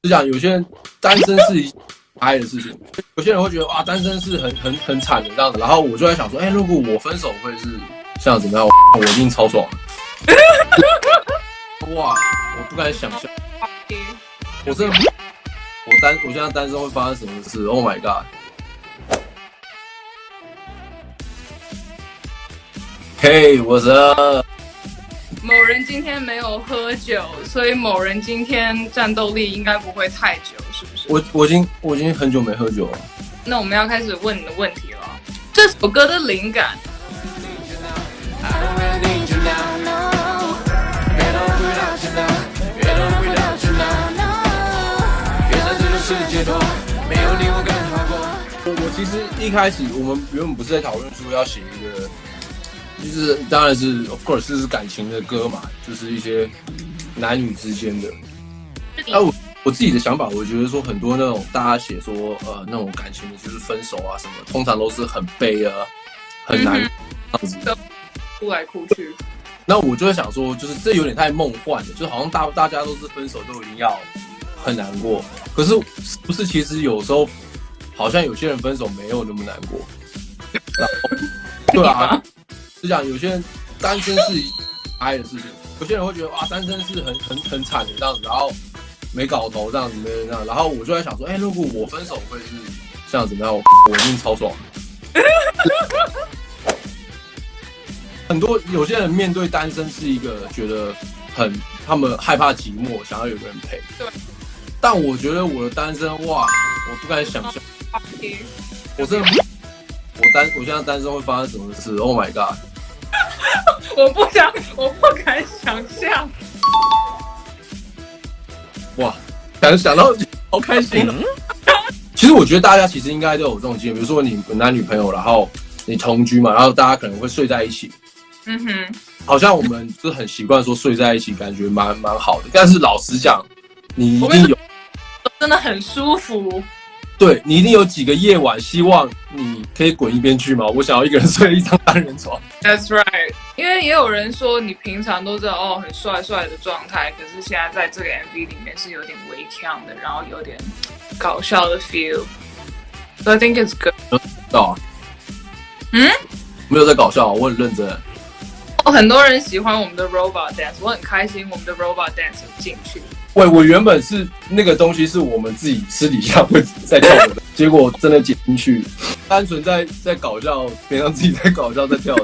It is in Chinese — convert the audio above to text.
就讲有些人单身是一哀的事情，有些人会觉得哇，单身是很惨的这样子。然后我就在想说，如果我分手会是像怎么样？我一定超爽的。哇，我不敢想象，我真的，我现在单身会发生什么事 ？Oh my god！ Hey， 我是某人今天没有喝酒，所以某人今天战斗力应该不会太久，是不是？我已经很久没喝酒了。那我们要开始问你的问题了。这首歌的灵感，我其实一开始我们原本不是在讨论说要写一个。就是当然是 ，of course， 这是感情的歌嘛，就是一些男女之间的。我自己的想法，我觉得说很多那种大家写说那种感情的，就是分手啊什么，通常都是很悲啊，很难这样子，哭来哭去。那我就会想说，就是这有点太梦幻了，就好像大家都是分手都一定要很难过，可是不是？其实有时候好像有些人分手没有那么难过，然后对啊。就讲有些人单身是哀的事情，有些人会觉得哇，单身是很惨的这样子，然后没搞头这样子，没人这样。然后我就在想说，如果我分手会是像怎么样？我一定超爽的。很多有些人面对单身是一个觉得他们害怕寂寞，想要有个人陪。对。但我觉得我的单身，哇，我不敢想象。我真的，我现在单身会发生什么事 ？Oh my god！我不敢想象。哇，想到好开心了。其实我觉得大家其实应该都有这种经验，比如说你男女朋友，然后你同居嘛，然后大家可能会睡在一起。嗯哼，好像我们就是很习惯说睡在一起，感觉蛮好的。但是老实讲，你一定有真的很舒服。对，你一定有几个夜晚，希望你可以滚一边去吗？我想要一个人睡一张单人床。That's right， 因为也有人说你平常都知道很帅的状态，可是现在在这个 MV 里面是有点微呛的，然后有点搞笑的 feel。So I think it's good。啊？没有在搞笑，我很认真。很多人喜欢我们的 robot dance， 我很开心我们的 robot dance 有进去。喂，我原本是那个东西是我们自己私底下会在跳的，结果真的剪进去，单纯在搞笑，别让自己在搞笑在跳。